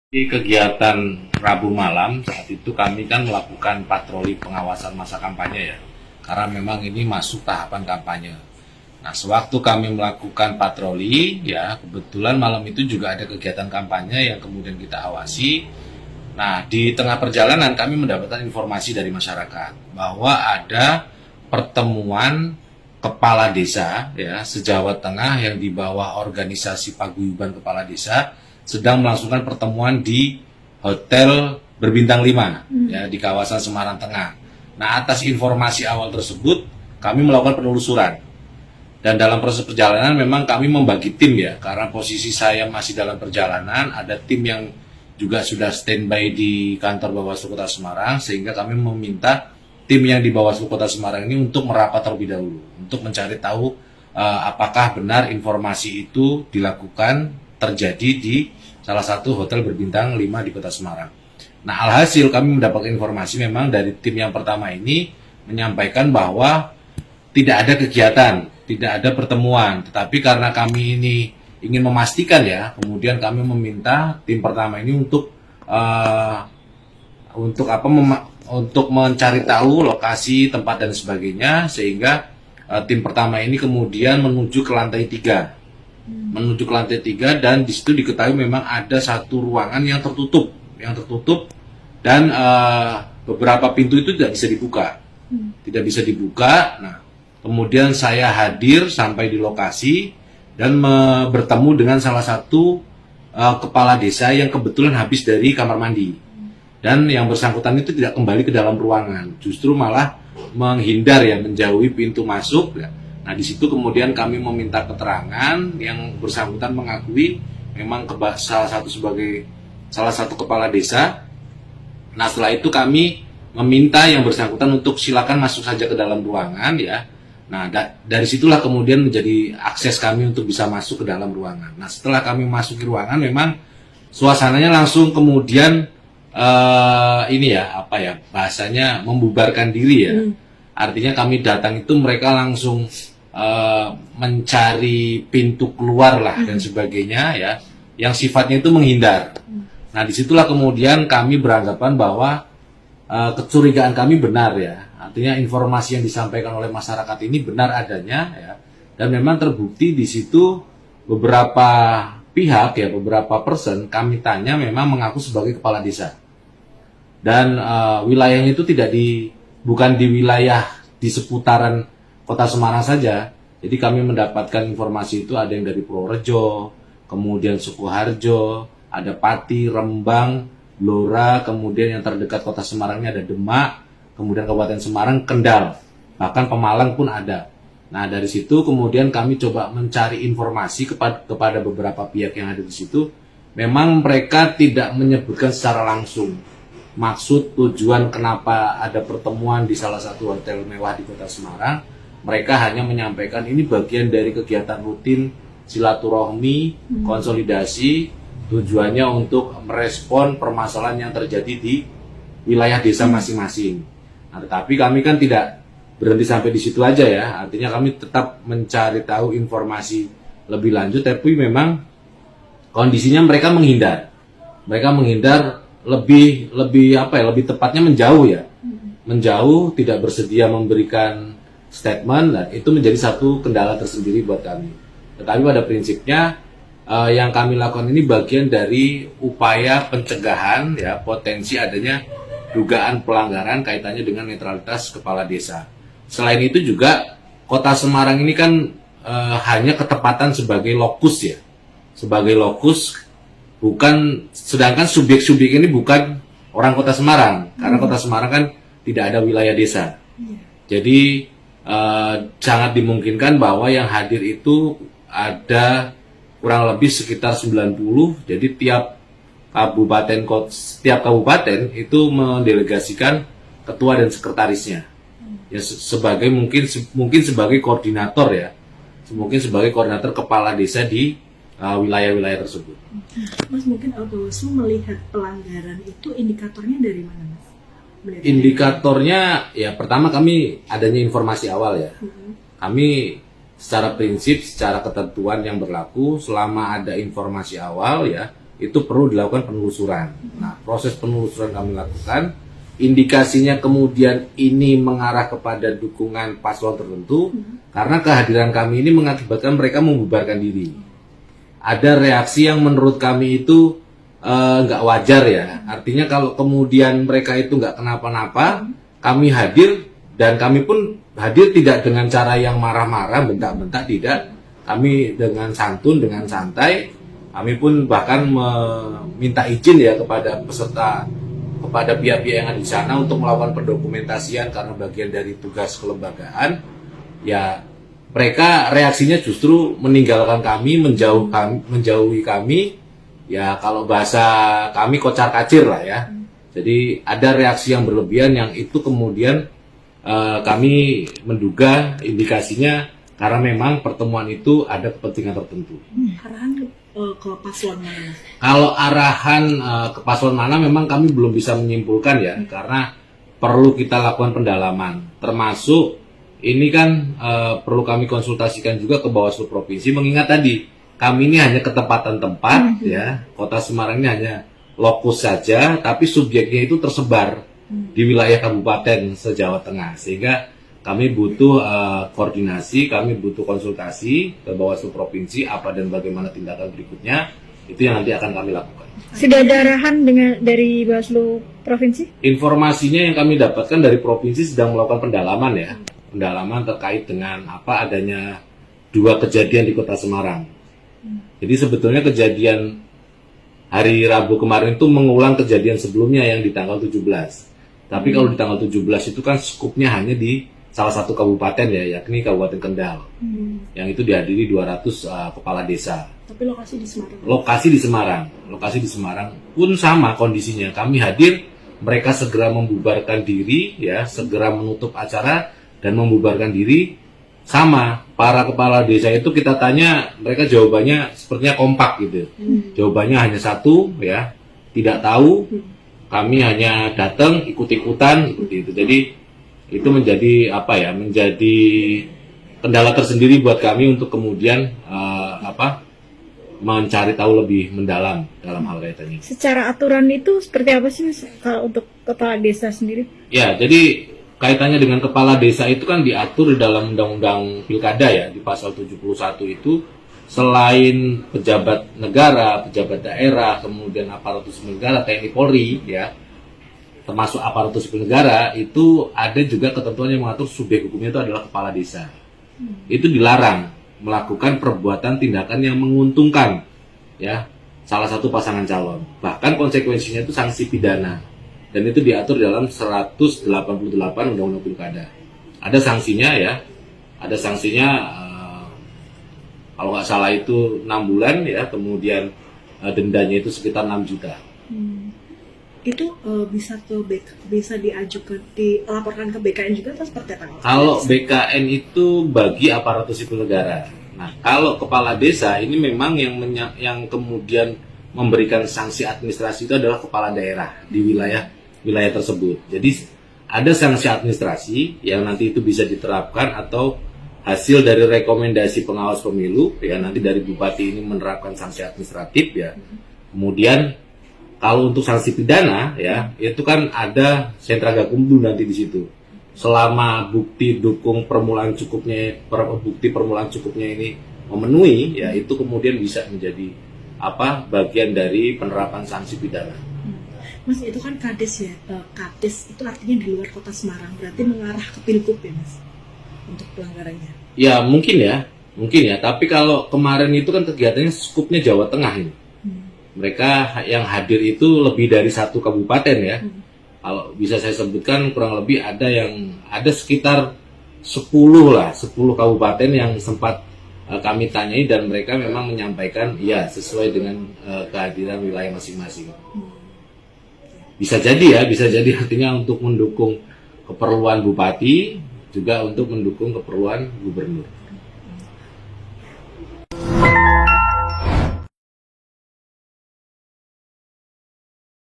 Di kegiatan Rabu malam saat itu kami kan melakukan patroli pengawasan masa kampanye ya, karena memang ini masuk tahapan kampanye. Nah, sewaktu kami melakukan patroli ya, kebetulan malam itu juga ada kegiatan kampanye yang kemudian kita awasi. Nah, di tengah perjalanan kami mendapatkan informasi dari masyarakat bahwa ada pertemuan kepala desa ya se-Jawa Tengah yang di bawah organisasi paguyuban kepala desa sedang melangsungkan pertemuan di hotel berbintang 5 ya di kawasan Semarang Tengah. Nah, atas informasi awal tersebut kami melakukan penelusuran. Dan dalam proses perjalanan memang kami membagi tim ya, karena posisi saya masih dalam perjalanan, ada tim yang juga sudah standby di kantor Bawaslu Kota Semarang, sehingga kami meminta tim yang di Bawaslu Kota Semarang ini untuk merapat terlebih dahulu, untuk mencari tahu apakah benar informasi itu dilakukan terjadi di salah satu hotel berbintang 5 di Kota Semarang. Nah, alhasil kami mendapatkan informasi memang dari tim yang pertama ini menyampaikan bahwa tidak ada kegiatan, tidak ada pertemuan, tetapi karena kami ini ingin memastikan ya, kemudian kami meminta tim pertama ini untuk untuk mencari tahu lokasi, tempat dan sebagainya, sehingga tim pertama ini kemudian menuju ke lantai 3. Menuju ke lantai 3 dan di situ diketahui memang ada satu ruangan yang tertutup dan beberapa pintu itu tidak bisa dibuka. Tidak bisa dibuka. Nah, kemudian saya hadir sampai di lokasi dan bertemu dengan salah satu kepala desa yang kebetulan habis dari kamar mandi. Dan yang bersangkutan itu tidak kembali ke dalam ruangan, justru malah menghindar ya, menjauhi pintu masuk. Nah, di situ kemudian kami meminta keterangan, yang bersangkutan mengakui memang salah satu kepala desa. Nah, setelah itu kami meminta yang bersangkutan untuk silakan masuk saja ke dalam ruangan ya. Nah, dari situlah kemudian menjadi akses kami untuk bisa masuk ke dalam ruangan. Nah, setelah kami masuk ke ruangan, memang suasananya langsung kemudian bahasanya membubarkan diri ya. Artinya kami datang itu mereka langsung mencari pintu keluar lah dan sebagainya ya, yang sifatnya itu menghindar. Nah, disitulah kemudian kami beranggapan bahwa kecurigaan kami benar ya, artinya informasi yang disampaikan oleh masyarakat ini benar adanya ya, dan memang terbukti di situ beberapa pihak ya, beberapa person kami tanya memang mengaku sebagai kepala desa, dan wilayahnya itu bukan di wilayah di seputaran Kota Semarang saja. Jadi kami mendapatkan informasi itu ada yang dari Purworejo, kemudian Sukoharjo, ada Pati, Rembang, Blora, kemudian yang terdekat Kota Semarangnya ada Demak, kemudian Kabupaten Semarang, Kendal, bahkan Pemalang pun ada. Nah, dari situ kemudian kami coba mencari informasi kepada beberapa pihak yang ada di situ. Memang mereka tidak menyebutkan secara langsung maksud tujuan kenapa ada pertemuan di salah satu hotel mewah di Kota Semarang. Mereka hanya menyampaikan ini bagian dari kegiatan rutin silaturahmi, konsolidasi, tujuannya untuk merespon permasalahan yang terjadi di wilayah desa masing-masing. Nah, tetapi kami kan tidak berhenti sampai di situ aja ya. Artinya kami tetap mencari tahu informasi lebih lanjut, tapi memang kondisinya mereka menghindar. Mereka menghindar lebih tepatnya menjauh ya. Menjauh, tidak bersedia memberikan statement, dan itu menjadi satu kendala tersendiri buat kami. Tetapi pada prinsipnya yang kami lakukan ini bagian dari upaya pencegahan ya, potensi adanya dugaan pelanggaran kaitannya dengan netralitas kepala desa. Selain itu juga Kota Semarang ini kan hanya ketepatan sebagai lokus ya, sebagai lokus, bukan, sedangkan subjek-subjek ini bukan orang Kota Semarang, karena Kota Semarang kan tidak ada wilayah desa. Jadi sangat dimungkinkan bahwa yang hadir itu ada kurang lebih sekitar 90. Jadi tiap kabupaten itu mendelegasikan ketua dan sekretarisnya. Ya, sebagai mungkin sebagai koordinator ya. Mungkin sebagai koordinator kepala desa di wilayah-wilayah tersebut. Mas, mungkin Bawaslu melihat pelanggaran itu indikatornya dari mana, Mas? Indikatornya ya, pertama kami adanya informasi awal ya. Kami secara prinsip, secara ketentuan yang berlaku, selama ada informasi awal ya, itu perlu dilakukan penelusuran. Nah, proses penelusuran kami lakukan, indikasinya kemudian ini mengarah kepada dukungan paslon tertentu, karena kehadiran kami ini mengakibatkan mereka membubarkan diri. Ada reaksi yang menurut kami itu nggak wajar ya. Artinya kalau kemudian mereka itu nggak kenapa-napa, kami hadir, dan kami pun hadir tidak dengan cara yang marah-marah, bentak-bentak, tidak. Kami dengan santun, dengan santai. Kami pun bahkan meminta izin ya kepada peserta, kepada pihak-pihak yang ada di sana untuk melakukan pendokumentasian karena bagian dari tugas kelembagaan. Ya, mereka reaksinya justru meninggalkan kami, menjauhi kami. Ya, kalau bahasa kami kocar-kacir lah ya. Jadi ada reaksi yang berlebihan yang itu kemudian kami menduga indikasinya karena memang pertemuan itu ada kepentingan tertentu. Arahan ke paslon mana? Kalau arahan ke paslon mana memang kami belum bisa menyimpulkan ya, karena perlu kita lakukan pendalaman. Termasuk ini kan perlu kami konsultasikan juga ke Bawaslu Provinsi, mengingat tadi kami ini hanya ketepatan tempat ya, Kota Semarang ini hanya lokus saja, tapi subjeknya itu tersebar di wilayah kabupaten se-Jawa Tengah, sehingga kami butuh koordinasi, kami butuh konsultasi ke Bawaslu Provinsi apa dan bagaimana tindakan berikutnya, itu yang nanti akan kami lakukan. Sudah ada arahan dari Bawaslu Provinsi? Informasinya yang kami dapatkan dari provinsi sedang melakukan pendalaman ya, pendalaman terkait dengan apa adanya 2 kejadian di Kota Semarang. Jadi sebetulnya kejadian hari Rabu kemarin itu mengulang kejadian sebelumnya yang di tanggal 17. Tapi kalau di tanggal 17 itu kan skupnya hanya di salah satu kabupaten ya, yakni Kabupaten Kendal. Yang itu dihadiri 200 kepala desa. Tapi lokasi di Semarang. Lokasi di Semarang pun sama kondisinya. Kami hadir, mereka segera membubarkan diri ya, segera menutup acara dan membubarkan diri. Sama, para kepala desa itu kita tanya, mereka jawabannya sepertinya kompak gitu. Jawabannya hanya satu ya, tidak tahu. Kami hanya datang ikut-ikutan seperti itu. Jadi itu menjadi apa ya? Menjadi kendala tersendiri buat kami untuk kemudian mencari tahu lebih mendalam dalam hal kaitannya. Secara aturan itu seperti apa sih Mas kalau untuk kepala desa sendiri? Ya, jadi kaitannya dengan kepala desa itu kan diatur di dalam Undang-Undang Pilkada ya, di pasal 71 itu. Selain pejabat negara, pejabat daerah, kemudian aparatur sipil negara, TNI Polri, ya, termasuk aparatur sipil negara, itu ada juga ketentuan yang mengatur subjek hukumnya itu adalah kepala desa. Itu dilarang melakukan perbuatan tindakan yang menguntungkan, ya, salah satu pasangan calon. Bahkan konsekuensinya itu sanksi pidana, dan itu diatur dalam 188 Undang-Undang Pilkada. Ada sanksinya ya, ada sanksinya. Kalau nggak salah itu 6 bulan ya, kemudian dendanya itu sekitar 6 juta. Itu bisa diajukan, dilaporkan ke BKN juga atau seperti apa? Kalau BKN itu bagi aparatur sipil negara. Nah, kalau kepala desa ini memang yang kemudian memberikan sanksi administrasi itu adalah kepala daerah di wilayah tersebut. Jadi ada sanksi administrasi yang nanti itu bisa diterapkan atau hasil dari rekomendasi pengawas pemilu ya, nanti dari bupati ini menerapkan sanksi administratif ya. Kemudian kalau untuk sanksi pidana ya, itu kan ada sentra gakumdu nanti di situ. Selama bukti permulaan cukupnya ini memenuhi ya, itu kemudian bisa menjadi bagian dari penerapan sanksi pidana. Mas, itu kan kades ya, kades itu artinya di luar Kota Semarang, berarti mengarah ke Pilgub ya Mas, untuk pelanggarannya. Ya mungkin ya, tapi kalau kemarin itu kan kegiatannya skupnya Jawa Tengah ini. Mereka yang hadir itu lebih dari 1 kabupaten ya. Kalau bisa saya sebutkan kurang lebih ada sekitar 10 kabupaten yang sempat kami tanyai, dan mereka memang menyampaikan ya sesuai dengan kehadiran wilayah masing-masing. Bisa jadi artinya untuk mendukung keperluan bupati, juga untuk mendukung keperluan gubernur.